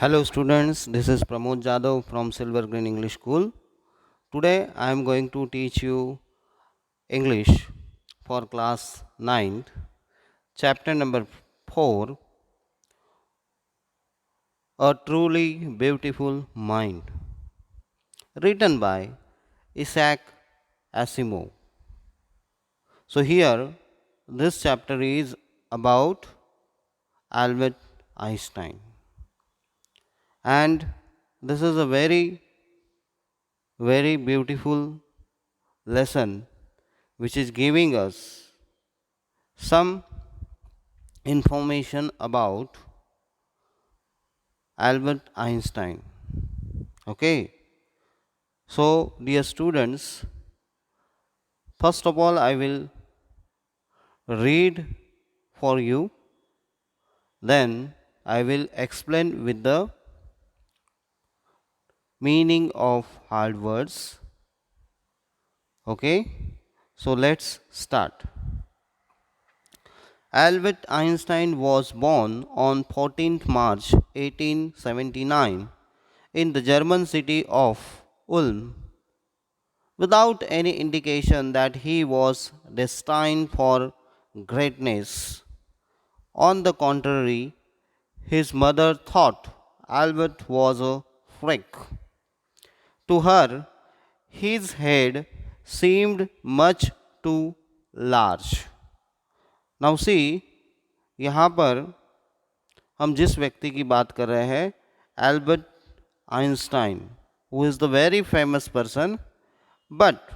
Hello students, this is Pramod Jadhav from Silver Green English School. Today I am going to teach you English for class 9th, chapter number 4, A Truly Beautiful Mind, written by Isaac Asimov. So here this chapter is about Albert Einstein, and this is a very beautiful lesson which is giving us some information about Albert Einstein. Okay, so dear students, first of all, I will read for you, then I will explain with the meaning of hard words. Okay, so let's start. Albert Einstein was born on 14th March 1879 in the German city of Ulm without any indication that he was destined for greatness. On the contrary, his mother thought Albert was a freak. To her, his head seemed much too large. Now see, यहाँ पर हम जिस व्यक्ति की बात कर रहे हैं, Albert Einstein, who is the very famous person, but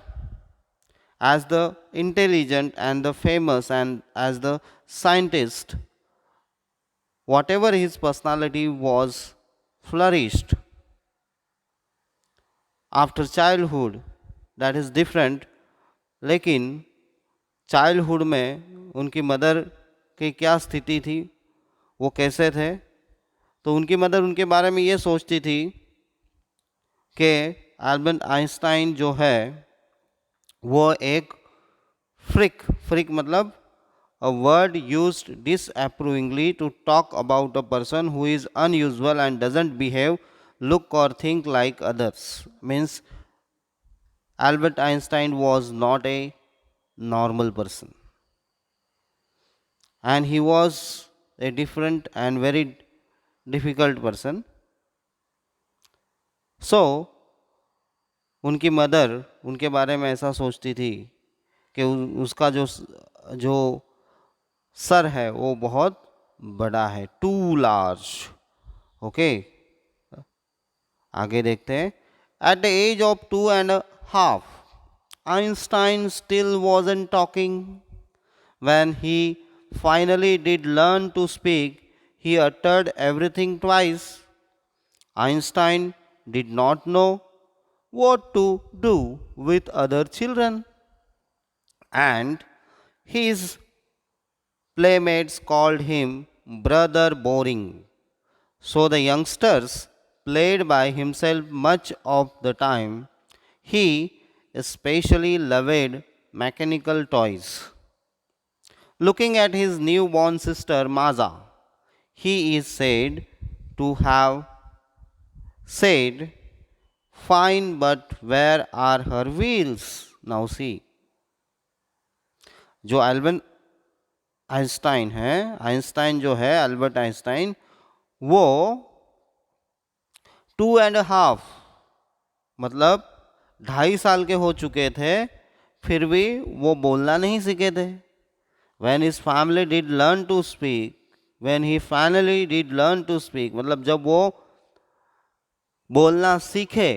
as the intelligent and the famous and as the scientist, whatever his personality was flourished after childhood, that is different. लेकिन चाइल्डहुड में उनकी मदर की क्या स्थिति थी, वो कैसे थे, तो उनकी मदर उनके बारे में ये सोचती थी कि एल्बर्ट आइंस्टाइन जो है वो एक फ्रिक मतलब a word used disapprovingly to talk about a person who is unusual and doesn't behave, look or think like others. Means Albert Einstein was not a normal person, and he was a different and very difficult person. So उनकी mother उनके बारे में ऐसा सोचती थी कि उसका जो सर है वो बहुत बड़ा है, टू लार्ज. ओके, आगे देखते हैं. At the age of 2.5, Einstein still wasn't talking. When he finally did learn to speak, he uttered everything twice. Einstein did not know what to do with other children, and his playmates called him Brother Boring. So the youngsters played by himself much of the time. He especially loved mechanical toys. Looking at his newborn sister Maza, he is said to have said, "Fine, but where are her wheels?" Now see, जो Albert Einstein है, Einstein जो है Albert Einstein, वो 2.5 मतलब 2.5 साल के हो चुके थे, फिर भी वो बोलना नहीं सीखे थे. When his family did learn to speak, when he finally did learn to speak, मतलब जब वो बोलना सीखे,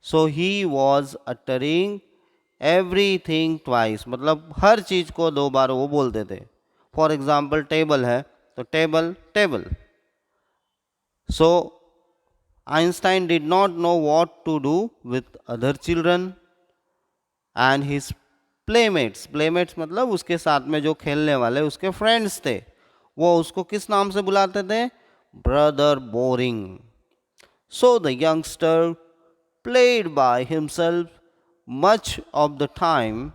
so he was uttering everything twice, मतलब हर चीज को 2 बार वो बोलते थे. फॉर एग्जाम्पल टेबल है तो table table. So Einstein did not know what to do with other children and his playmates मतलब उसके साथ में जो खेलने वाले उसके फ्रेंड्स थे, वो उसको किस नाम से बुलाते थे? Brother boring. So the youngster played by himself much of the time.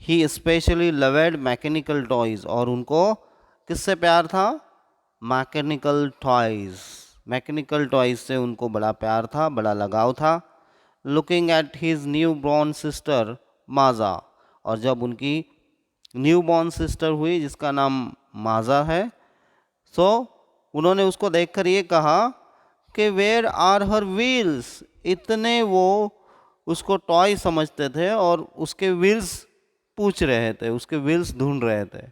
He specially loved mechanical toys, और उनको किससे प्यार था? Mechanical toys. मैकेनिकल टॉयज से उनको बड़ा प्यार था, बड़ा लगाव था। Looking at his new born sister Maja, और जब उनकी न्यू बॉर्न सिस्टर हुई जिसका नाम माजा है, सो उन्होंने उसको देखकर ये कहा कि वेयर आर हर व्हील्स। इतने वो उसको टॉय समझते थे और उसके व्हील्स पूछ रहे थे, उसके व्हील्स ढूंढ रहे थे।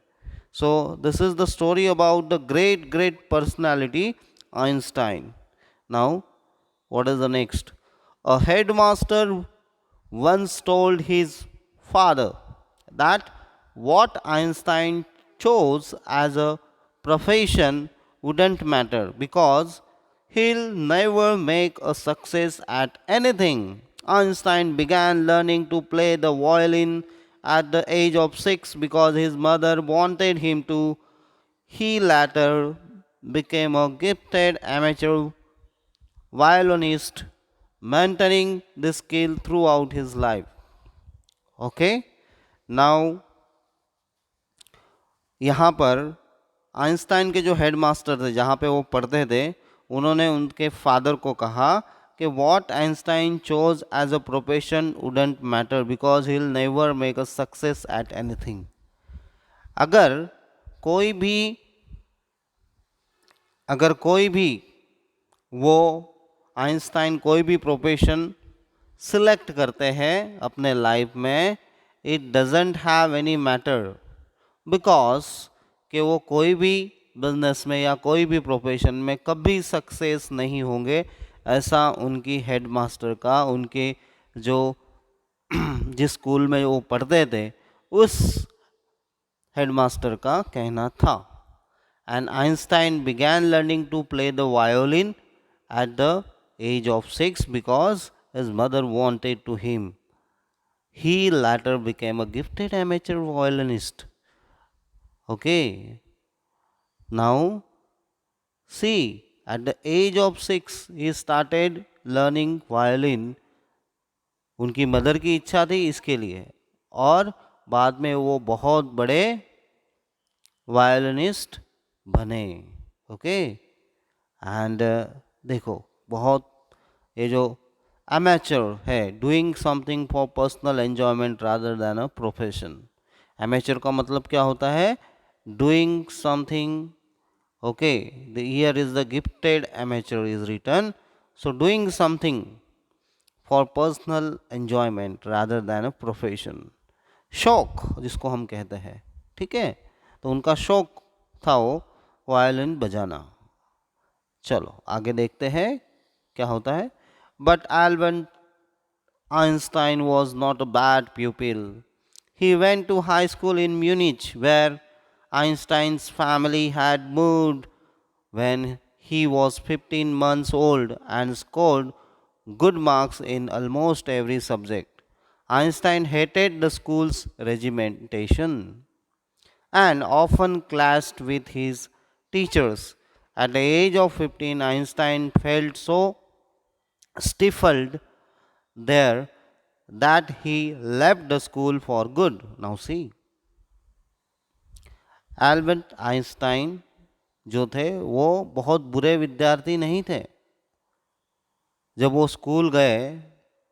So this is the story about the great great personality Einstein. Now what is the next? A headmaster once told his father that what Einstein chose as a profession wouldn't matter because he'll never make a success at anything. Einstein began learning to play the violin at the age of 6 because his mother wanted him to. He later became a gifted amateur violinist, maintaining this skill throughout his life. Okay, now यहाँ पर Einstein के जो headmaster थे जहाँ पे वो पढ़ते थे, उन्होंने उनके फादर को कहा कि what Einstein chose as a profession wouldn't matter because he will never make a success at anything. अगर कोई भी वो आइंस्टाइन कोई भी प्रोफेशन सिलेक्ट करते हैं अपने लाइफ में, it doesn't have any matter because कि वो कोई भी बिजनेस में या कोई भी प्रोफेशन में कभी सक्सेस नहीं होंगे, ऐसा उनकी हेडमास्टर का, उनके जो जिस स्कूल में वो पढ़ते थे उस हेडमास्टर का कहना था। And Einstein began learning to play the violin at the age of 6 because his mother wanted to him. He later became a gifted amateur violinist. Okay. Now, see, at the age of 6, he started learning violin. उनकी mother की इच्छा थी इसके लिए, और बाद में वो बहुत बड़े वायलिनिस्ट बने। ओके, एंड देखो बहुत ये जो अमेचर है, doing something for personal enjoyment rather than a profession. Amateur का मतलब क्या होता है? Doing something. Okay, the here is the gifted amateur is written, so doing something for personal enjoyment rather than a profession. शौक जिसको हम कहते हैं, ठीक है, तो उनका शौक था वो वायलिन बजाना। चलो आगे देखते हैं क्या होता है। But Albert Einstein was not a bad pupil. He went to high school in Munich where Einstein's family had moved when he was 15 months old and scored good marks in almost every subject. Einstein hated the school's regimentation and often clashed with his teachers. At the age of 15, Einstein felt so stifled there that he left the school for good. Now, see, Albert Einstein जो थे वो बहुत बुरे विद्यार्थी नहीं थे। जब वो स्कूल गए,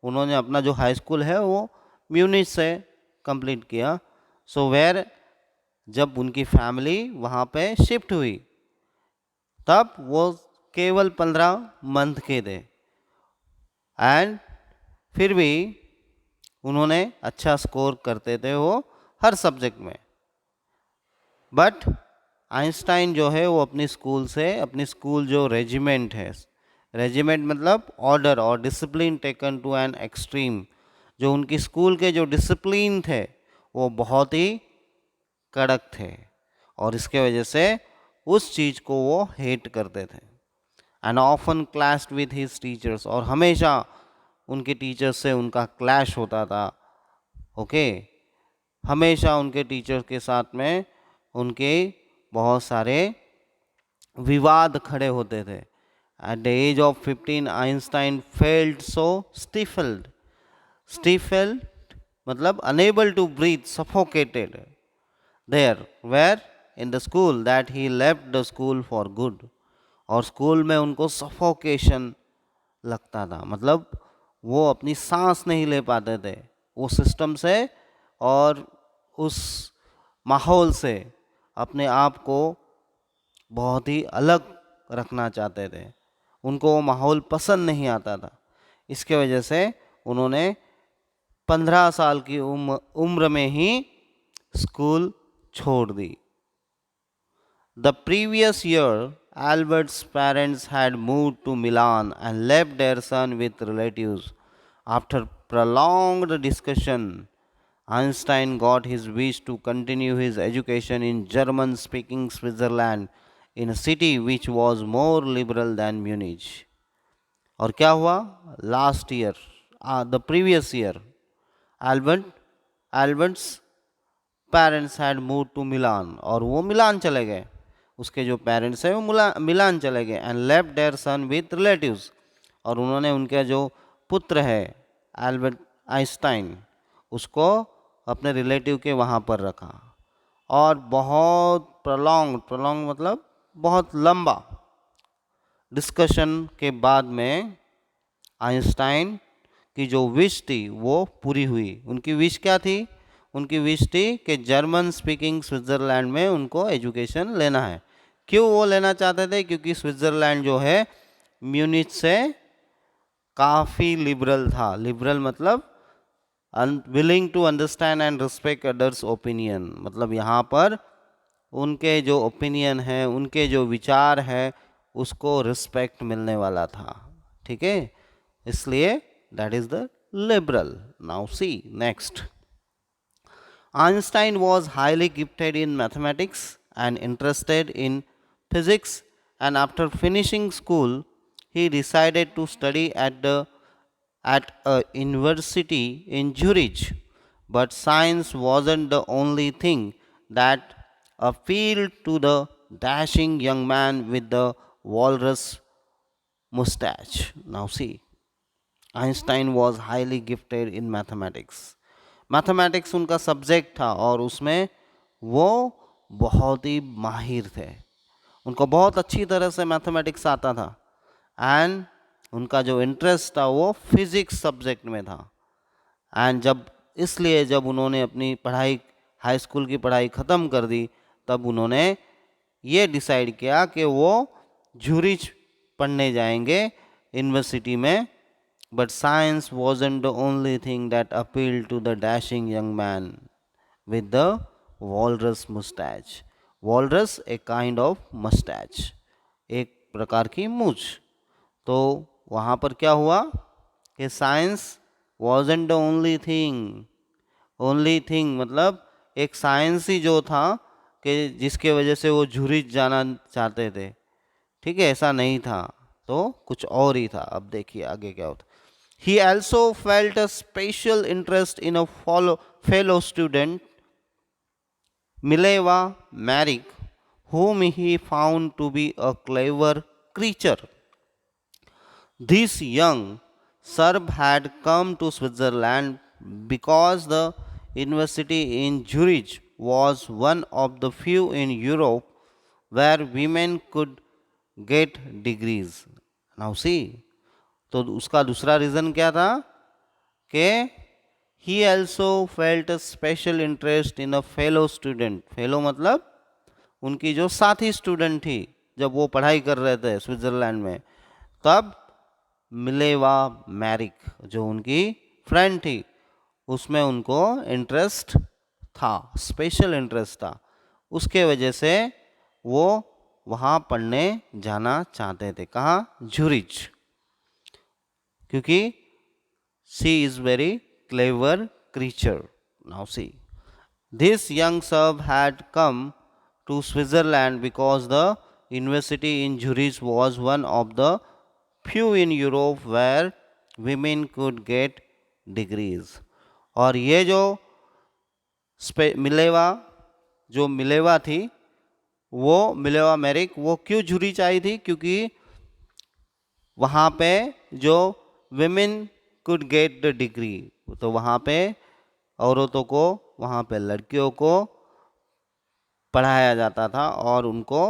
उन्होंने अपना जो हाई स्कूल है वो म्यूनिच से कंप्लीट किया। सो वेयर जब उनकी फैमिली वहाँ पे शिफ्ट हुई तब वो केवल 15 मंथ के थे, एंड फिर भी उन्होंने अच्छा स्कोर करते थे वो हर सब्जेक्ट में। बट आइंस्टाइन जो है वो अपनी स्कूल से, अपनी स्कूल जो रेजिमेंट है, रेजिमेंट मतलब ऑर्डर और discipline taken to an extreme, जो उनकी स्कूल के जो डिसिप्लिन थे वो बहुत ही कड़क थे, और इसके वजह से उस चीज़ को वो हेट करते थे। And often clashed with his teachers, और हमेशा उनके टीचर्स से उनका क्लैश होता था। ओके, हमेशा उनके टीचर्स के साथ में उनके बहुत सारे विवाद खड़े होते थे। At the age of 15 Einstein felt so stifled, stifled मतलब unable to breathe, suffocated there were in the school that he left the school for good. और स्कूल में उनको सफोकेशन लगता था, मतलब वो अपनी सांस नहीं ले पाते थे वो सिस्टम से और उस माहौल से अपने आप को बहुत ही अलग रखना चाहते थे। उनको वो माहौल पसंद नहीं आता था। इसके वजह से उन्होंने 15 साल की उम्र में ही स्कूल छोड़ दी। The previous year, Albert's parents had moved to Milan and left their son with relatives. After prolonged discussion, Einstein got his wish to continue his education in German speaking Switzerland in a city which was more liberal than Munich. और क्या हुआ? Last year, the previous year, Albert Albert's parents had move to Milan, और वो Milan चले गए। उसके जो parents हैं वो मिलान चले गए। And left their son with relatives, और उन्होंने उनके जो पुत्र है एल्बर्ट आइंस्टाइन उसको अपने रिलेटिव के वहाँ पर रखा। और बहुत प्रलॉन्ग मतलब बहुत लंबा डिस्कशन के बाद में आइंस्टाइन की जो विश थी वो पूरी हुई। उनकी विश क्या थी? उनकी विश थी कि जर्मन स्पीकिंग स्विट्ज़रलैंड में उनको एजुकेशन लेना है। क्यों वो लेना चाहते थे? क्योंकि स्विट्ज़रलैंड जो है म्यूनिच से काफ़ी लिबरल था। लिबरल मतलब willing to understand and respect others opinion, मतलब यहाँ पर उनके जो ओपिनियन है, उनके जो विचार है, उसको रिस्पेक्ट मिलने वाला था। ठीक है, इसलिए that is the liberal. Now see next. Einstein was highly gifted in mathematics and interested in physics, and after finishing school he decided to study at a university in Zurich. But science wasn't the only thing that appealed to the dashing young man with the walrus mustache. Now see, Einstein was highly gifted in mathematics. Mathematics उनका subject था और उसमें वो बहुत ही माहिर थे। उनको बहुत अच्छी तरह से मैथमेटिक्स आता था एंड उनका जो इंटरेस्ट था वो फिज़िक्स सब्जेक्ट में था। एंड जब उन्होंने अपनी पढ़ाई, हाई स्कूल की पढ़ाई ख़त्म कर दी, तब उन्होंने ये डिसाइड किया कि वो ज्यूरिच पढ़ने जाएंगे यूनिवर्सिटी में। But science wasn't the only thing that appealed to the dashing young man with the walrus mustache. Walrus a kind of mustache, एक प्रकार की मूछ। तो वहाँ पर क्या हुआ कि science wasn't the only thing, only thing मतलब एक साइंस ही जो था कि जिसके वजह से वो झुरिच जाना चाहते थे। ठीक है, ऐसा नहीं था, तो कुछ और ही था। अब देखिए आगे क्या होता। He also felt a special interest in a fellow student, Mileva Maric, whom he found to be a clever creature. This young Serb had come to Switzerland because the university in Zurich was one of the few in Europe where women could get degrees. Now see, तो उसका दूसरा reason क्या था कि he also felt a special interest in a fellow student. Fellow मतलब उनकी जो साथी स्टूडेंट थी जब वो पढ़ाई कर रहे थे स्विट्ज़रलैंड में, तब मिलेवा मैरिक जो उनकी फ्रेंड थी उसमें उनको इंटरेस्ट था, स्पेशल इंटरेस्ट था। उसके वजह से वो वहाँ पढ़ने जाना चाहते थे। कहाँ? ज्यूरिच, क्योंकि she is very clever creature. Now see, this young Serb had come to Switzerland because the university in Zurich was one of the few in Europe where women could get degrees. और ये जो Mileva थी, वो Mileva Maric, वो क्यों Zurich आई थी? क्योंकि वहाँ पे जो women could get the degree, तो वहाँ पे औरतों को, वहाँ पे लड़कियों को पढ़ाया जाता था और उनको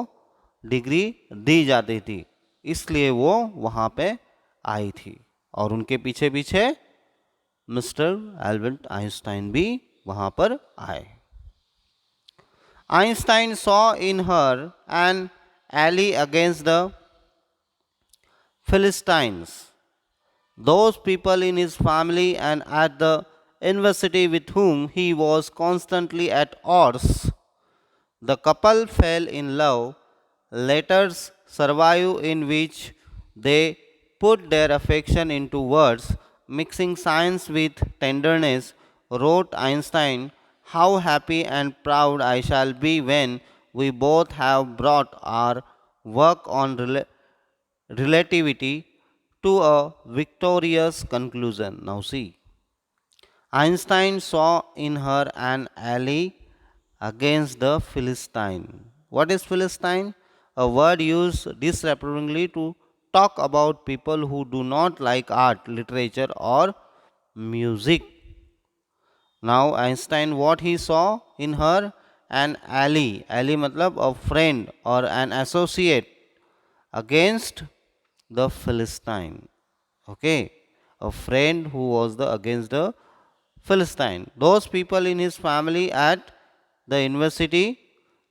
डिग्री दी जाती थी। इसलिए वो वहाँ पे आई थी और उनके पीछे पीछे मिस्टर एल्बर्ट आइंस्टाइन भी वहाँ पर आए. Einstein saw in her an ally against the Philistines, those people in his family and at the university with whom he was constantly at odds. The couple fell in love. Letters survive in which they put their affection into words, mixing science with tenderness. Wrote Einstein, "How happy and proud I shall be when we both have brought our work on relativity to a victorious conclusion." Now, see, Einstein saw in her an ally against the Philistine. What is Philistine? A word used disrespectfully to talk about people who do not like art, literature, or music. Now, Einstein, what he saw in her? An ally. Ally matlab a friend or an associate against the Philistine. Okay, a friend who was the against the Philistine. Those people in his family at the university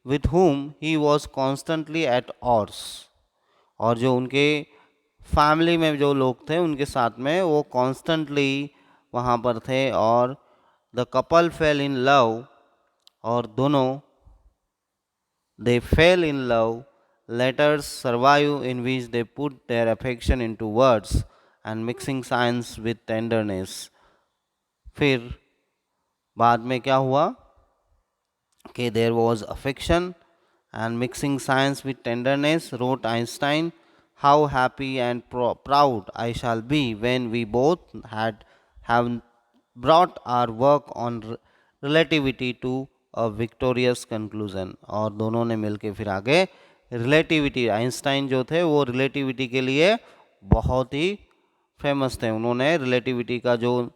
with whom he was constantly at odds. और जो उनके family में जो लोग थे उनके साथ में वो कॉन्स्टेंटली वहाँ पर थे और the couple fail in love और दोनों they fell in love. Letters survive in which they put their affection into words and mixing science with tenderness. फिर बाद में क्या हुआ कि there was affection and mixing science with tenderness. Wrote Einstein, "How happy and proud I shall be when we both have brought our work on relativity to a victorious conclusion." और दोनों ने मिलके फिर आगे रिलेटिविटी, आइंस्टाइन जो थे वो relativity के लिए बहुत ही फेमस थे. उन्होंने रिलेटिविटी का जो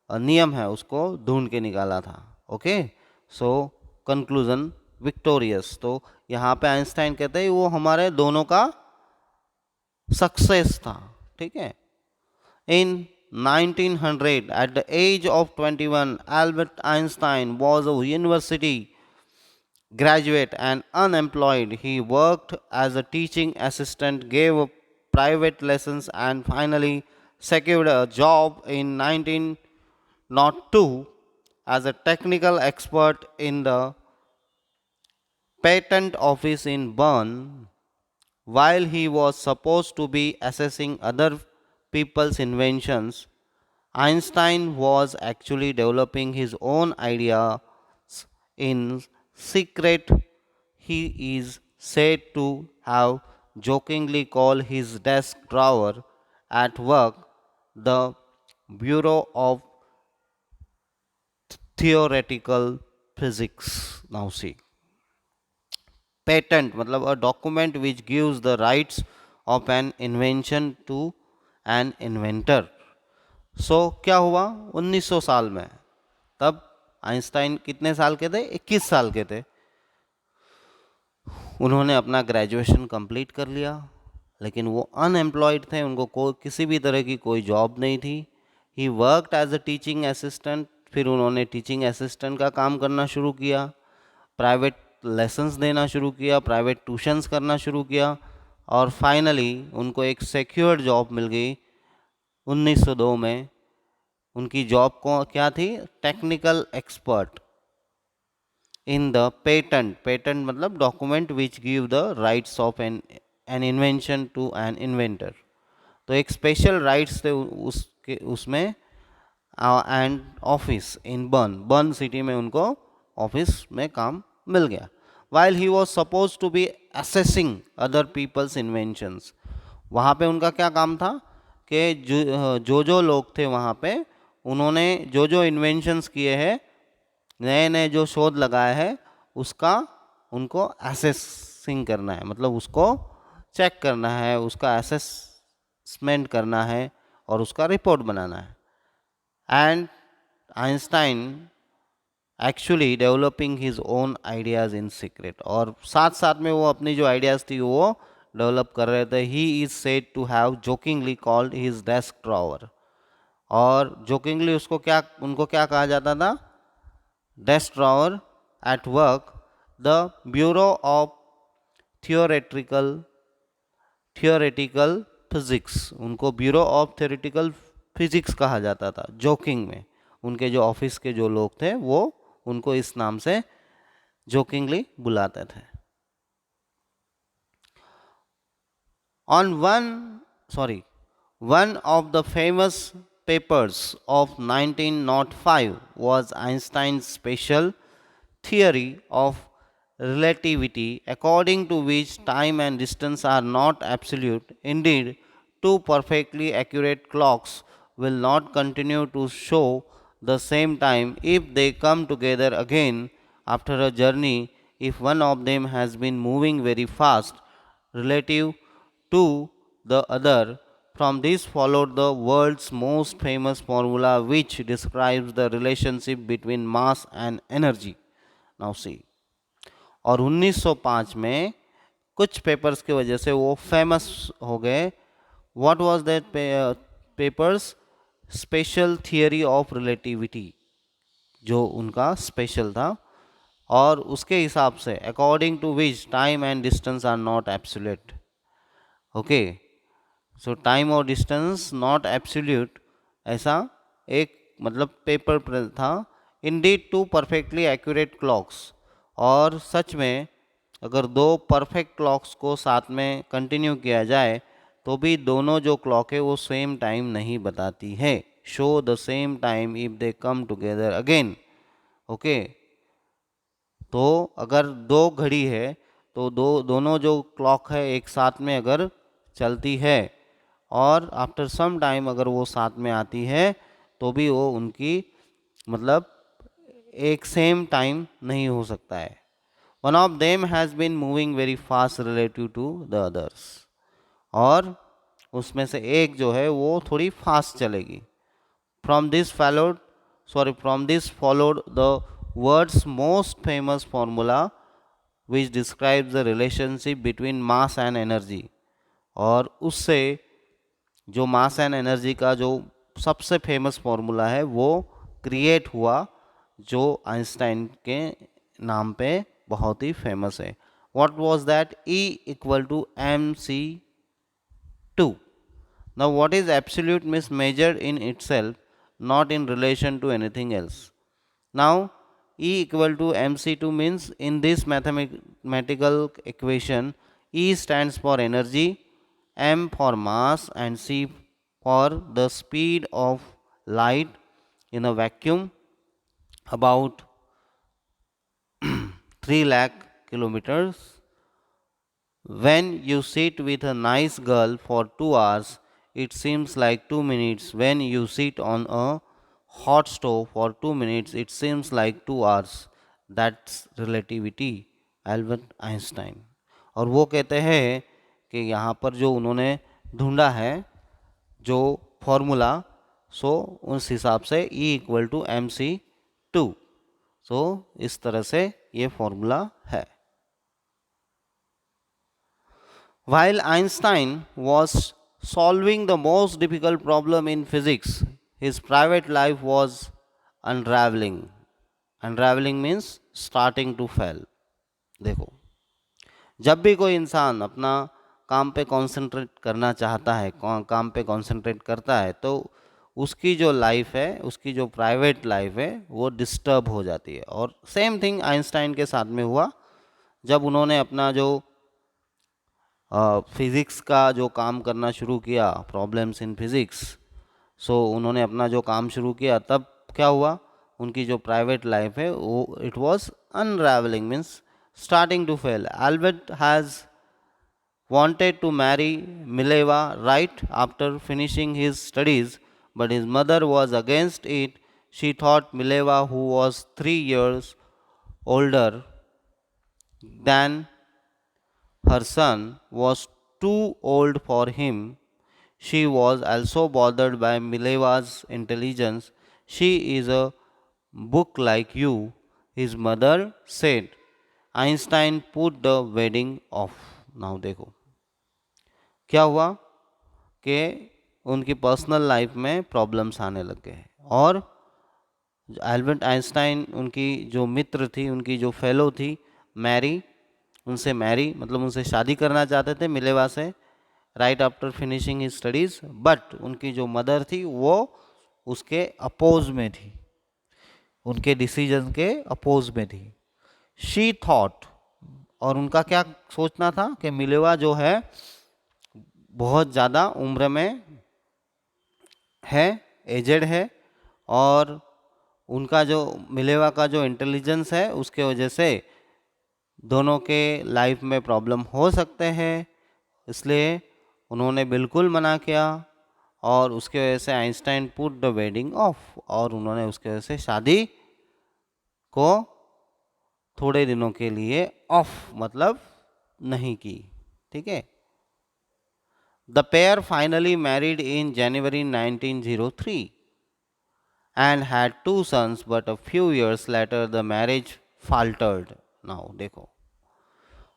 नियम है उसको ढूंढ के निकाला था. Okay, so conclusion victorious. तो यहाँ पे आइंस्टाइन कहते हैं वो हमारे दोनों का सक्सेस था. ठीक है. इन 1900, at the age of 21, Albert Einstein was a university graduate and unemployed. He worked as a teaching assistant, gave private lessons, and finally secured a job in 1902 as a technical expert in the patent office in Bern. While he was supposed to be assessing other people's inventions, Einstein was actually developing his own ideas in secret. He is said to have jokingly called his desk drawer at work the Bureau of Theoretical Physics. Now, see. Patent मतलब a document which gives the rights of an invention to an inventor. सो क्या हुआ 1900 साल में, तब Einstein कितने साल के थे? 21 साल के थे. उन्होंने अपना ग्रेजुएशन कंप्लीट कर लिया, लेकिन वो अनएम्प्लॉयड थे. उनको किसी भी तरह की कोई जॉब नहीं थी. He worked as a teaching assistant. फिर उन्होंने टीचिंग असिस्टेंट का काम करना शुरू किया, प्राइवेट लेसन्स देना शुरू किया, प्राइवेट ट्यूशन्स करना शुरू किया और फाइनली उनको एक सिक्योर्ड जॉब मिल गई 1902 में. उनकी जॉब को क्या थी? Technical expert in the patent. Patent मतलब document which give the rights of an invention to an inventor. तो एक स्पेशल राइट्स थे उसमें. And office in Bern city में उनको ऑफिस में काम मिल गया. While he was suppose to be assessing other people's inventions. वहाँ पे उनका क्या काम था कि जो लोग थे वहाँ पे उन्होंने जो इन्वेंशंस किए हैं, नए नए जो शोध लगाए हैं, उसका उनको असेसिंग करना है. मतलब उसको चेक करना है, उसका असेसमेंट करना है और उसका रिपोर्ट बनाना है. And Einstein actually developing his own ideas in secret. और साथ साथ में वो अपनी जो आइडियाज़ थी वो डेवलप कर रहे थे, he is said to have jokingly called his desk drawer. और जोकिंगली उसको क्या उनको क्या कहा जाता था? Desk drawer. At work the bureau of theoretical theoretical physics, उनको ब्यूरो ऑफ थियोरेटिकल फिजिक्स कहा जाता था जोकिंग में। उनके जो ऑफिस के जो लोग थे वो उनको इस नाम से जोकिंगली बुलाते थे। On one of the famous papers of 1905 was Einstein's special theory of relativity, according to which time and distance are not absolute. Indeed, two perfectly accurate clocks will not continue to show the same time if they come together again after a journey if one of them has been moving very fast relative to the other. From this followed the world's most famous formula which describes the relationship between mass and energy. Now see. और 1905 में कुछ papers की वजह से वो famous हो गए। What was that papers? Special theory of relativity, जो उनका स्पेशल था, और उसके हिसाब से according to which time and distance are not absolute. Okay, so time और डिस्टेंस नॉट एब्सोल्यूट, ऐसा एक मतलब पेपर था। Indeed to perfectly accurate clocks, और सच में अगर दो परफेक्ट क्लॉक्स को साथ में कंटिन्यू किया जाए तो भी दोनों जो क्लॉक है वो सेम टाइम नहीं बताती है। Show the same time if they come together again. Okay, तो अगर दो घड़ी है तो दोनों जो क्लॉक है एक साथ में अगर चलती है और आफ्टर सम टाइम अगर वो साथ में आती है तो भी वो उनकी मतलब एक सेम टाइम नहीं हो सकता है। One of them has been moving very fast relative to the others, और उसमें से एक जो है वो थोड़ी फास्ट चलेगी। From this followed the world's most famous formula which describes the relationship between mass and energy। और उससे जो मास एंड एनर्जी का जो सबसे फेमस फॉर्मूला है वो क्रिएट हुआ, जो आइंस्टाइन के नाम पे बहुत ही फेमस है। What was that? E equal to mc2। Now what is absolute means measured in itself, not in relation to anything else. Now E equal to mc2 means in this mathematical equation E stands for energy, m for mass and c for the speed of light in a vacuum about 3 lakh kilometers. When you sit with a nice girl for 2 hours, it seems like 2 minutes. When you sit on a hot stove for 2 minutes, it seems like 2 hours. That's relativity, Albert Einstein. और वो कहते हैं कि यहाँ पर जो उन्होंने ढूंढा है जो फॉर्मूला, सो उस हिसाब से E इक्वल टू mc2, सो इस तरह से ये फॉर्मूला है। While Einstein was solving the most difficult problem in physics, his private life was unraveling. Unraveling means starting to fail। देखो, जब भी कोई इंसान अपना काम पे कंसंट्रेट करना चाहता है, काम पे कंसंट्रेट करता है, तो उसकी जो लाइफ है, उसकी जो प्राइवेट लाइफ है वो डिस्टर्ब हो जाती है। और सेम थिंग आइंस्टाइन के साथ में हुआ। जब उन्होंने अपना जो फिज़िक्स का जो काम करना शुरू किया, प्रॉब्लम्स इन फिज़िक्स, सो उन्होंने अपना जो काम शुरू किया, तब क्या हुआ, उनकी जो प्राइवेट लाइफ है वो it was unravelling means starting to fail. Albert has wanted to marry Mileva right after finishing his studies, but his mother was against it. She thought Mileva, who was 3 years older than her son, was too old for him. She was also bothered by Mileva's intelligence. She is a book like you, his mother said. Einstein put the wedding off. Now देखो, क्या हुआ कि उनकी personal life में problems आने लग गए और एल्बर्ट आइंस्टाइन उनकी जो मित्र थी, उनकी जो फेलो थी मैरी, मतलब उनसे शादी करना चाहते थे मिलेवा से right after finishing his studies, but उनकी जो मदर थी वो उसके अपोज में थी, उनके डिसीजन के अपोज में थी। शी थॉट, और उनका क्या सोचना था कि मिलेवा जो है बहुत ज़्यादा उम्र में है, एजेड है, और उनका जो मिलेवा का जो इंटेलिजेंस है उसके वजह से दोनों के लाइफ में प्रॉब्लम हो सकते हैं, इसलिए उन्होंने बिल्कुल मना किया और उसके वजह से Einstein put the wedding of, और उन्होंने उसके वजह से शादी को थोड़े दिनों के लिए ऑफ मतलब नहीं की। ठीक है। The pair finally married in January 1903 and had two sons, but a few years later the marriage faltered. Now देखो,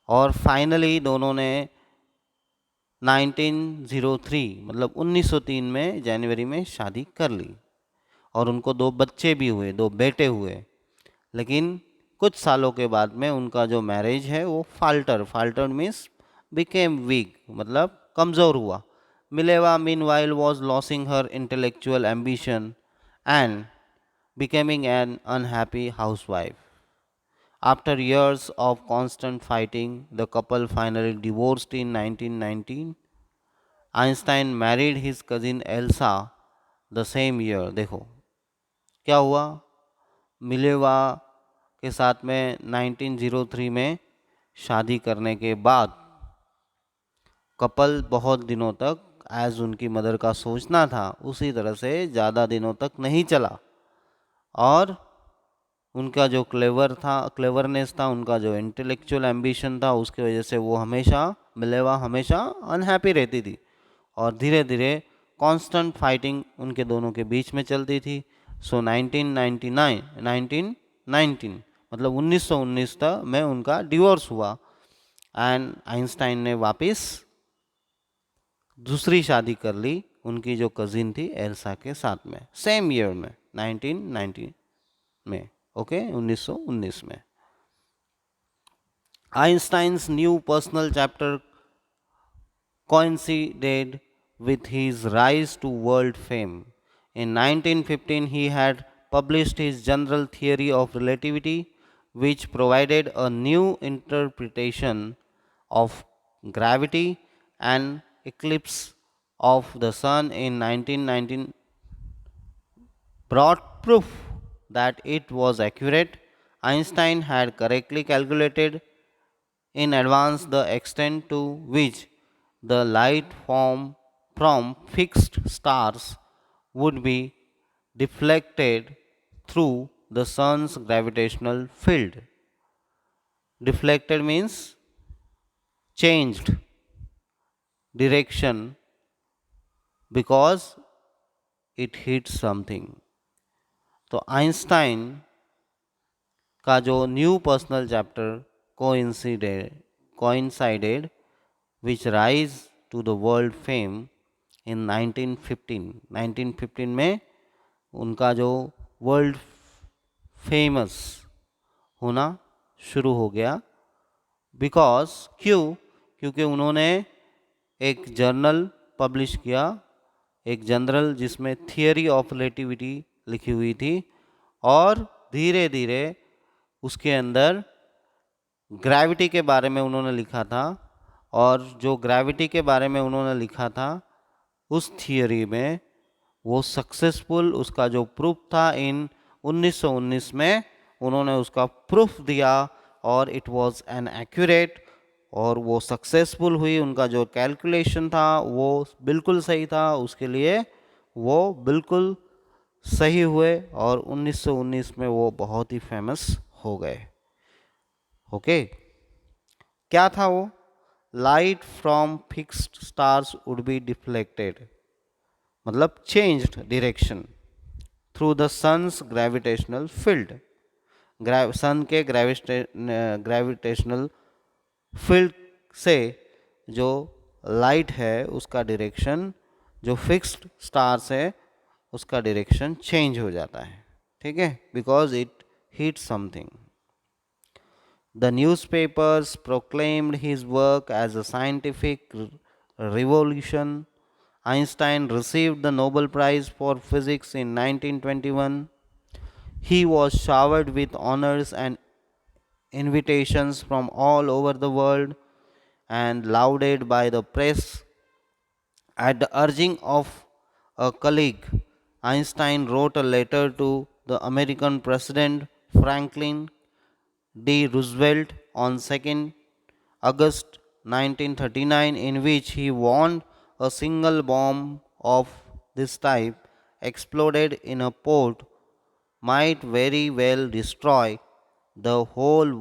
और फाइनली दोनों ने 1903 मतलब 1903 में जनवरी में शादी कर ली और उनको दो बच्चे भी हुए, दो बेटे हुए, लेकिन कुछ सालों के बाद में उनका जो मैरिज है वो फाल्टर मीन्स बिकेम वीक मतलब कमज़ोर हुआ। Mileva meanwhile was losing her intellectual ambition and becoming an unhappy housewife. After years of constant fighting, the couple finally divorced in 1919. Einstein married his cousin Elsa the same year. देखो क्या हुआ, Mileva के साथ में 1903 में शादी करने के बाद कपल बहुत दिनों तक एज उनकी मदर का सोचना था उसी तरह से ज़्यादा दिनों तक नहीं चला, और उनका जो क्लेवरनेस था, उनका जो इंटेलेक्चुअल एम्बिशन था, उसकी वजह से वो मिलेवा हमेशा अनहैप्पी रहती थी और धीरे धीरे कांस्टेंट फाइटिंग उनके दोनों के बीच में चलती थी। सो 1919 मतलब 1919 तक में उनका डिवोर्स हुआ एंड आइंस्टाइन ने वापस दूसरी शादी कर ली उनकी जो कजिन थी एल्सा के साथ में, सेम ईयर में 1919 में, ओके 1919 में। Einstein's new personal chapter coincided with his rise to world fame. In 1915, he had published his general theory of relativity, which provided a new interpretation of gravity, and eclipse of the sun in 1919 brought proof that it was accurate. Einstein had correctly calculated in advance the extent to which the light from fixed stars would be deflected through the sun's gravitational field. Deflected means changed direction because it hit something. तो Einstein का जो new personal chapter coincided which rise to the world fame in 1915 में उनका जो world famous होना शुरू हो गया। बिकॉज क्योंकि उन्होंने एक जर्नल पब्लिश किया, एक जर्नल जिसमें थियरी ऑफ रिलेटिविटी लिखी हुई थी, और धीरे धीरे उसके अंदर ग्रेविटी के बारे में उन्होंने लिखा था, और जो ग्रेविटी के बारे में उन्होंने लिखा था उस थियरी में वो सक्सेसफुल, उसका जो प्रूफ था इन 1919 में उन्होंने उसका प्रूफ दिया और इट वाज एन एक्यूरेट, और वो सक्सेसफुल हुई, उनका जो कैलकुलेशन था वो बिल्कुल सही था, उसके लिए वो बिल्कुल सही हुए और 1919 में वो बहुत ही फेमस हो गए। ओके, क्या था वो? Light from fixed stars would be deflected मतलब changed direction through the sun's gravitational field. Sun के ग्रेविटेशनल फील्ड से जो लाइट है उसका डायरेक्शन, जो फिक्स्ड स्टार्स है उसका डायरेक्शन चेंज हो जाता है, ठीक है, because it hit something. The newspapers proclaimed his work as a scientific revolution. Einstein received the Nobel Prize for Physics in 1921. He was showered with honors and invitations from all over the world and lauded by the press. At the urging of a colleague, Einstein wrote a letter to the American President Franklin D. Roosevelt on 2nd August 1939, in which he warned a single bomb of this type exploded in a port might very well destroy the whole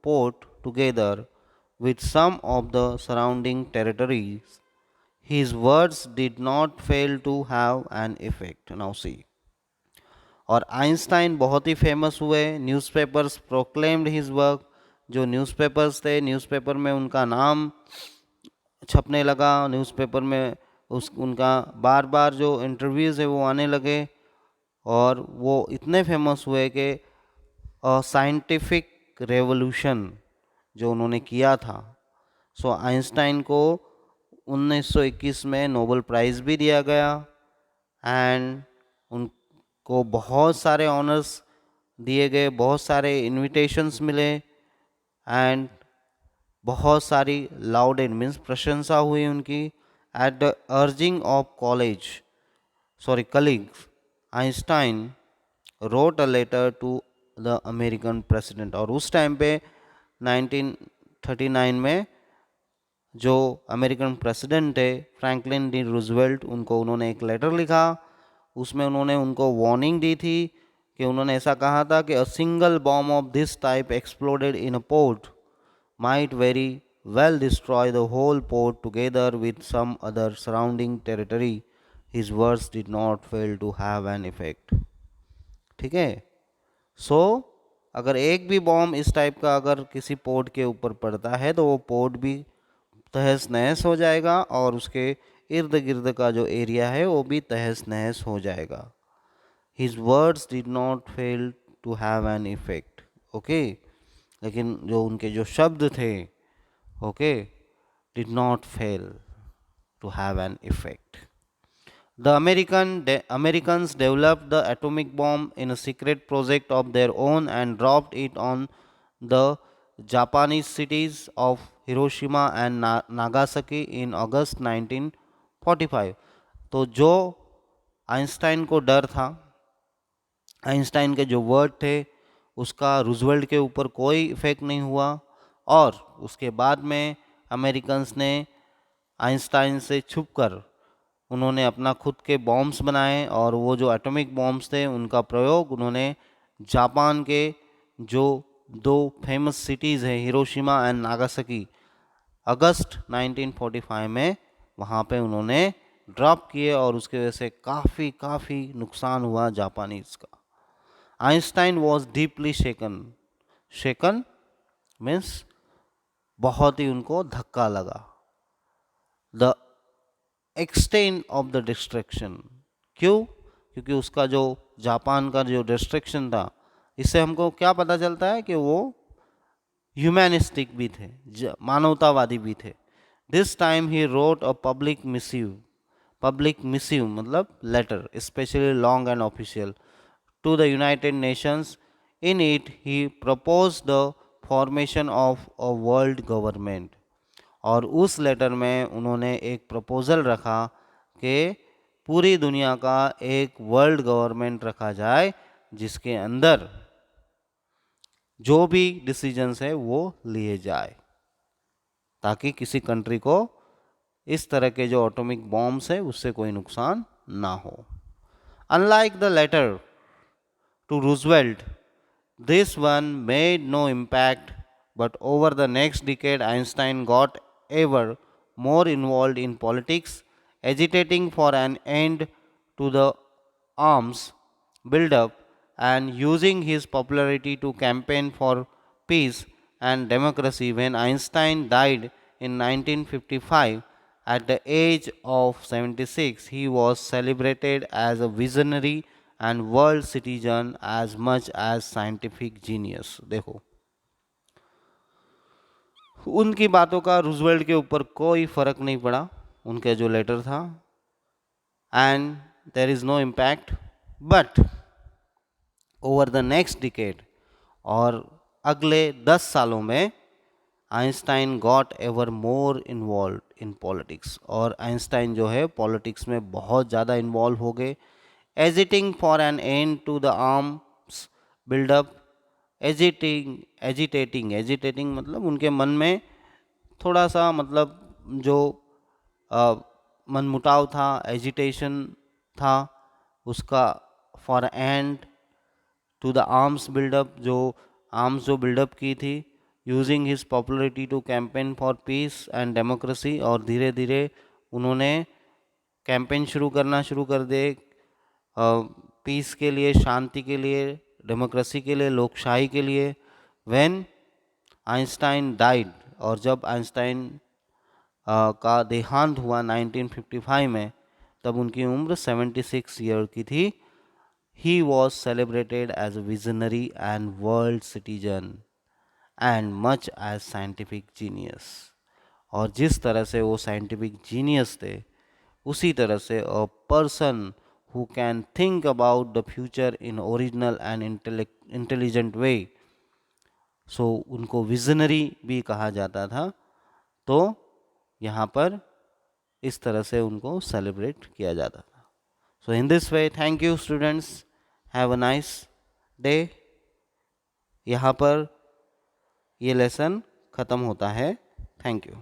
port together with some of the surrounding territories. His words did not fail to have an effect. Now see. और Einstein बहुत ही famous हुए. Newspapers proclaimed his work. जो newspapers थे, newspaper में उनका नाम छपने लगा. न्यूज़पेपर में उनका बार बार जो इंटरव्यूज़ है वो आने लगे और वो इतने फेमस हुए कि साइंटिफिक रेवोल्यूशन जो उन्होंने किया था. सो आइंस्टाइन को 1921 में नोबेल प्राइज़ भी दिया गया एंड उनको बहुत सारे ऑनर्स दिए गए, बहुत सारे इनविटेशंस मिले एंड बहुत सारी लाउड एंड मीन्स प्रशंसा हुई उनकी. At the urging of colleagues, Einstein wrote a letter to the American president. और उस टाइम पे 1939 में जो अमेरिकन प्रेसिडेंट थे फ्रैंकलिन डी रूजवेल्ट, उनको उन्होंने एक लेटर लिखा. उसमें उन्होंने उनको वार्निंग दी थी कि उन्होंने ऐसा कहा था कि a single bomb of this type exploded in a port might very well destroy the whole port together with some other surrounding territory. His words did not fail to have an effect. ठीक है. सो अगर एक भी bomb इस type का अगर किसी port के ऊपर पड़ता है तो वो पोर्ट भी तहस नहस हो जाएगा और उसके इर्द गिर्द का जो एरिया है वो भी तहस नहस हो जाएगा. His words did not fail to have an effect. Okay. लेकिन जो उनके जो शब्द थे, okay, did not fail to have an effect. The Americans developed the atomic bomb in a secret project of their own and dropped it on the Japanese cities of Hiroshima and Nagasaki in August 1945. तो जो Einstein को डर था, Einstein के जो word थे उसका Roosevelt के ऊपर कोई इफेक्ट नहीं हुआ और उसके बाद में अमेरिकन्स ने आइंस्टाइन से छुपकर उन्होंने अपना खुद के बॉम्ब्स बनाए और वो जो एटॉमिक बॉम्ब्स थे उनका प्रयोग उन्होंने जापान के जो दो फेमस सिटीज़ हैं हिरोशिमा एंड नागासाकी, अगस्त 1945 में वहाँ पे उन्होंने ड्रॉप किए और उसके वजह से काफ़ी नुकसान हुआ जापानीज़ का. Einstein was deeply shaken means बहुत ही उनको धक्का लगा. The extent of the destruction. क्यों? क्योंकि उसका जो जापान का जो डिस्ट्रक्शन था, इससे हमको क्या पता चलता है कि वो ह्यूमैनिस्टिक भी थे, मानवतावादी भी थे. This time he wrote a public missive मतलब letter, specially long and official, to the United Nations. In it, he proposed the formation of a world government. और उस लेटर में उन्होंने एक प्रपोज़ल रखा कि पूरी दुनिया का एक वर्ल्ड गवर्नमेंट रखा जाए जिसके अंदर जो भी डिसीजंस है वो लिए जाए ताकि किसी कंट्री को इस तरह के जो एटॉमिक बॉम्ब्स है उससे कोई नुकसान ना हो. Unlike the letter to Roosevelt, this one made no impact, but over the next decade, Einstein got ever more involved in politics, agitating for an end to the arms buildup and using his popularity to campaign for peace and democracy. When Einstein died in 1955 At the age of 76, he was celebrated as a visionary and world citizen as much as scientific genius. देखो, उनकी बातों का Roosevelt के ऊपर कोई फर्क नहीं पड़ा, उनका जो लेटर था, and there is no impact. But over the next decade, और अगले 10 सालों में Einstein got ever more involve in politics. और आइंस्टाइन जो है पॉलिटिक्स में बहुत ज़्यादा इन्वॉल्व हो गए. Agitating for an end to the arms buildup. Agitating मतलब उनके मन में थोड़ा सा मतलब जो मनमुटाव था, एजिटेशन था उसका, for end to the arms buildup, जो आर्म्स जो बिल्डअप की थी, using his popularity to campaign for peace and democracy. और धीरे धीरे उन्होंने कैंपेन शुरू कर दे पीस के लिए, शांति के लिए, डेमोक्रेसी के लिए, लोकशाही के लिए. व्हेन आइंस्टाइन डाइड, और जब आइंस्टाइन का देहांत हुआ 1955 में, तब उनकी उम्र 76 ईयर की थी. He was celebrated as a visionary and world citizen and much as scientific genius. और जिस तरह से वो साइंटिफिक जीनियस थे, उसी तरह से a person who can think about the future in original and intelligent way. So उनको विजनरी भी कहा जाता था. तो यहाँ पर इस तरह से उनको सेलिब्रेट किया जाता था. So in this way, thank you students. Have a nice day. यहाँ पर ये लेसन ख़त्म होता है. Thank you.